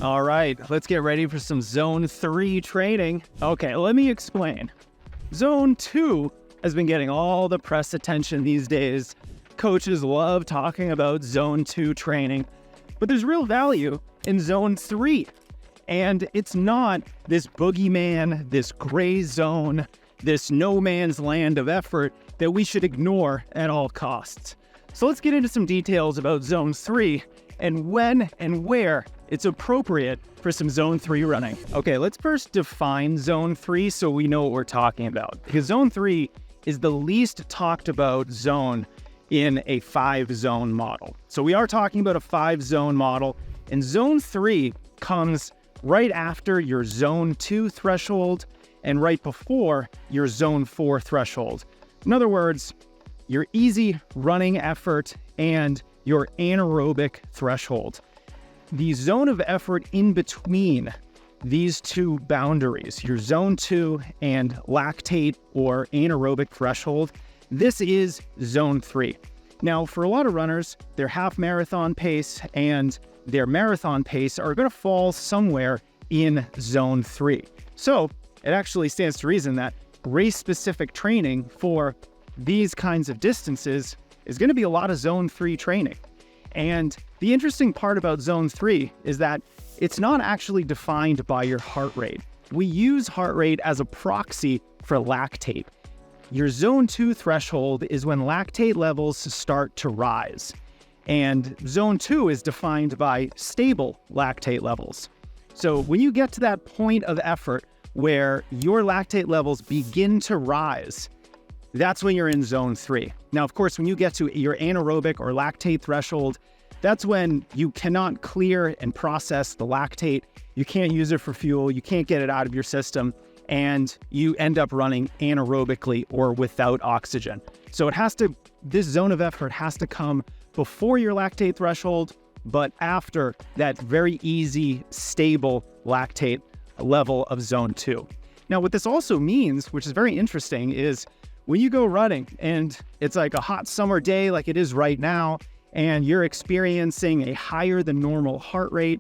All right, let's get ready for some Zone 3 training. Okay, let me explain. Zone 2 has been getting all the press attention these days. Coaches love talking about Zone 2 training, but there's real value in Zone 3. And it's not this boogeyman, this gray zone, this no man's land of effort that we should ignore at all costs. So let's get into some details about Zone 3 and when and where it's appropriate for some Zone 3 running. Okay, let's first define Zone 3 so we know what we're talking about. Because Zone 3 is the least talked about zone in a 5-zone model. So we are talking about a 5-zone model, and Zone 3 comes right after your Zone 2 threshold and right before your Zone 4 threshold. In other words, your easy running effort and your anaerobic threshold. The zone of effort in between these two boundaries, your Zone 2 and lactate or anaerobic threshold, this is Zone 3. Now, for a lot of runners, their half marathon pace and their marathon pace are going to fall somewhere in Zone 3. So it actually stands to reason that race-specific training for these kinds of distances is going to be a lot of Zone 3 training. And the interesting part about Zone 3 is that it's not actually defined by your heart rate. We use heart rate as a proxy for lactate. Your Zone 2 threshold is when lactate levels start to rise. And Zone 2 is defined by stable lactate levels. So when you get to that point of effort where your lactate levels begin to rise, that's when you're in Zone 3. Now, of course, when you get to your anaerobic or lactate threshold, that's when you cannot clear and process the lactate. You can't use it for fuel. You can't get it out of your system, and you end up running anaerobically or without oxygen. So this zone of effort has to come before your lactate threshold, but after that very easy, stable lactate level of Zone 2. Now, what this also means, which is very interesting, is when you go running and it's like a hot summer day like it is right now, and you're experiencing a higher than normal heart rate,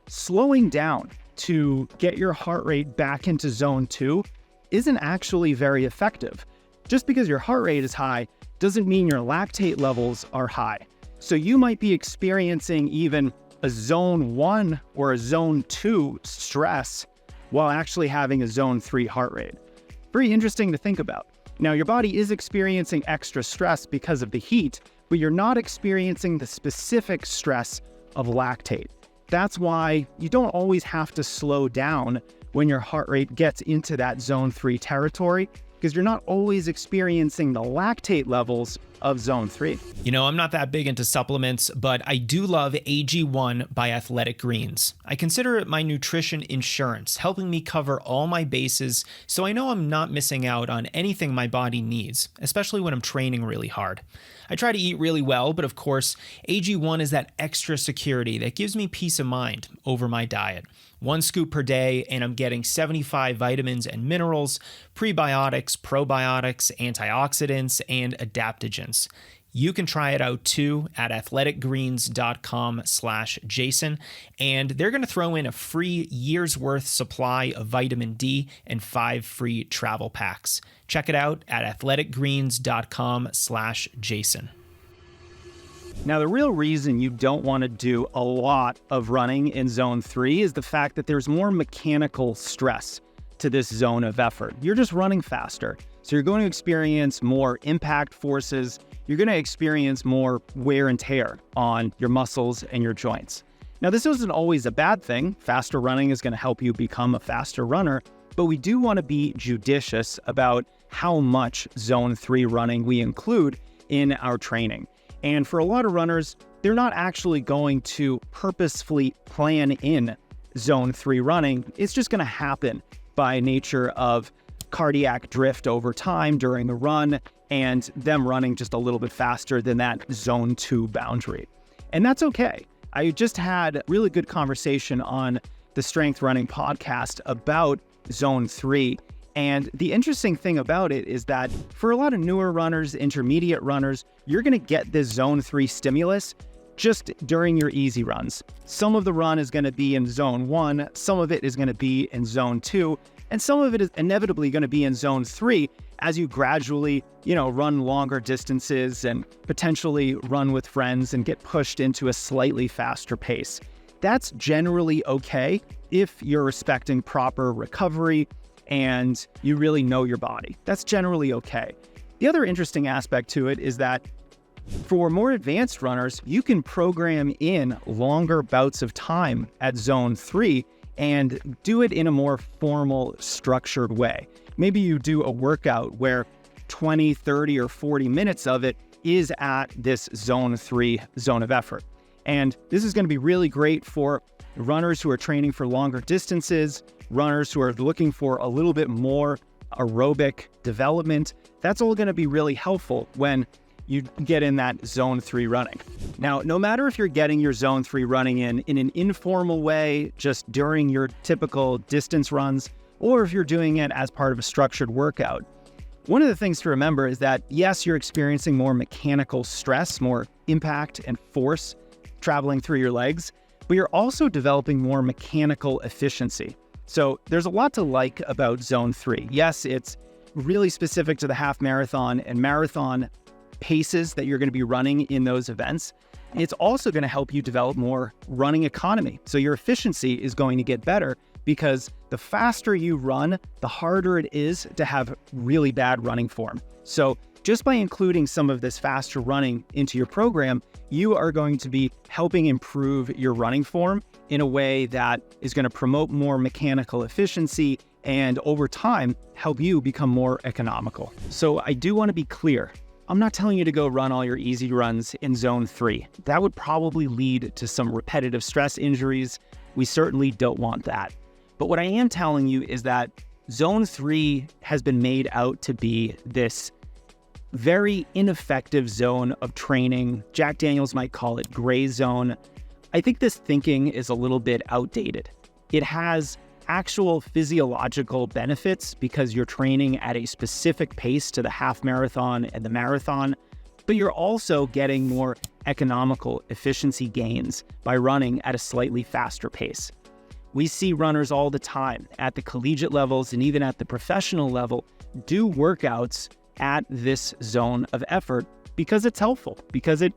slowing down to get your heart rate back into Zone 2 isn't actually very effective. Just because your heart rate is high doesn't mean your lactate levels are high. So you might be experiencing even a Zone 1 or a Zone 2 stress while actually having a Zone 3 heart rate. Very interesting to think about. Now, your body is experiencing extra stress because of the heat, but you're not experiencing the specific stress of lactate. That's why you don't always have to slow down when your heart rate gets into that Zone 3 territory, because you're not always experiencing the lactate levels of Zone 3. You know, I'm not that big into supplements, but I do love AG1 by Athletic Greens. I consider it my nutrition insurance, helping me cover all my bases so I know I'm not missing out on anything my body needs, especially when I'm training really hard. I try to eat really well, but of course, AG1 is that extra security that gives me peace of mind over my diet. 1 scoop per day, and I'm getting 75 vitamins and minerals, prebiotics, probiotics, antioxidants, and adaptogens. You can try it out too at athleticgreens.com/Jason, and they're going to throw in a free year's worth supply of vitamin D and 5 free travel packs. Check it out at athleticgreens.com/Jason. Now, the real reason you don't want to do a lot of running in Zone 3 is the fact that there's more mechanical stress to this zone of effort. You're just running faster, so you're going to experience more impact forces. You're going to experience more wear and tear on your muscles and your joints. Now, this isn't always a bad thing. Faster running is going to help you become a faster runner, but we do want to be judicious about how much Zone 3 running we include in our training. And for a lot of runners, they're not actually going to purposefully plan in Zone 3 running. It's just going to happen by nature of cardiac drift over time during the run and them running just a little bit faster than that Zone 2 boundary. And that's okay. I just had a really good conversation on the Strength Running podcast about Zone 3. And the interesting thing about it is that for a lot of newer runners, intermediate runners, you're going to get this Zone 3 stimulus just during your easy runs. Some of the run is going to be in zone 1, some of it is going to be in zone 2, and some of it is inevitably going to be in zone 3 as you gradually, run longer distances and potentially run with friends and get pushed into a slightly faster pace. That's generally okay if you're respecting proper recovery and you really know your body. That's generally okay. The other interesting aspect to it is that for more advanced runners, you can program in longer bouts of time at zone 3 and do it in a more formal, structured way. Maybe you do a workout where 20, 30, or 40 minutes of it is at this zone 3 zone of effort. And this is going to be really great for runners who are training for longer distances, runners who are looking for a little bit more aerobic development. That's all going to be really helpful when you get in that zone 3 running. Now, no matter if you're getting your zone 3 running in an informal way, just during your typical distance runs, or if you're doing it as part of a structured workout, one of the things to remember is that, yes, you're experiencing more mechanical stress, more impact and force traveling through your legs, but you're also developing more mechanical efficiency. So there's a lot to like about zone 3. Yes, it's really specific to the half marathon and marathon paces that you're going to be running in those events. It's also going to help you develop more running economy. So your efficiency is going to get better because the faster you run, the harder it is to have really bad running form. So just by including some of this faster running into your program, you are going to be helping improve your running form in a way that is going to promote more mechanical efficiency and over time help you become more economical. So I do want to be clear. I'm not telling you to go run all your easy runs in zone 3. That would probably lead to some repetitive stress injuries. We certainly don't want that. But what I am telling you is that zone 3 has been made out to be this very ineffective zone of training. Jack Daniels might call it gray zone. I think this thinking is a little bit outdated. It has actual physiological benefits because you're training at a specific pace to the half marathon and the marathon, but you're also getting more economical efficiency gains by running at a slightly faster pace. We see runners all the time at the collegiate levels and even at the professional level do workouts at this zone of effort because it's helpful, because it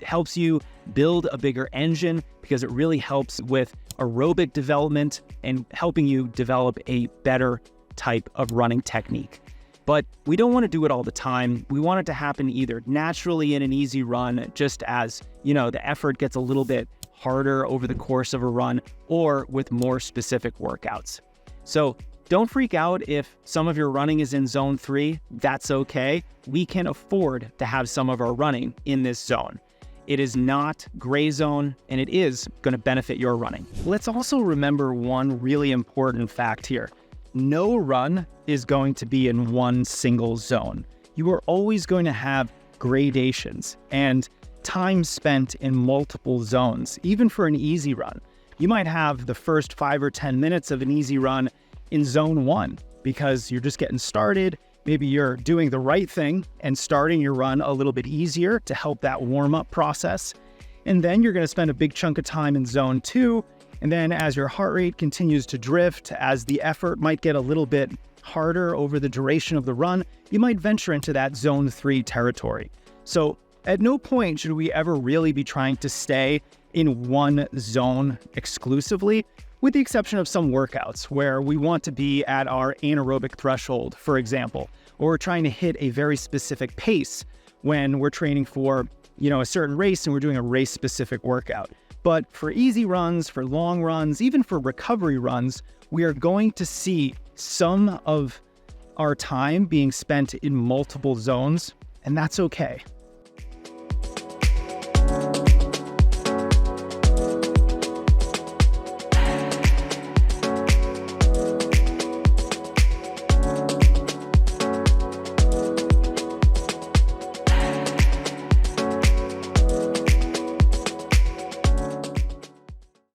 helps you build a bigger engine, because it really helps with aerobic development and helping you develop a better type of running technique. But we don't want to do it all the time. We want it to happen either naturally in an easy run, just as, the effort gets a little bit harder over the course of a run, or with more specific workouts. So don't freak out if some of your running is in zone 3. That's okay. We can afford to have some of our running in this zone. It is not gray zone, and it is going to benefit your running. Let's also remember one really important fact here. No run is going to be in one single zone. You are always going to have gradations and time spent in multiple zones, even for an easy run. You might have the first 5 or 10 minutes of an easy run in zone 1 because you're just getting started. Maybe you're doing the right thing and starting your run a little bit easier to help that warm-up process. And then you're going to spend a big chunk of time in zone 2. And then as your heart rate continues to drift, as the effort might get a little bit harder over the duration of the run, you might venture into that zone 3 territory. So at no point should we ever really be trying to stay in one zone exclusively, with the exception of some workouts where we want to be at our anaerobic threshold, for example, or we're trying to hit a very specific pace when we're training for, a certain race and we're doing a race-specific workout. But for easy runs, for long runs, even for recovery runs, we are going to see some of our time being spent in multiple zones, and that's okay.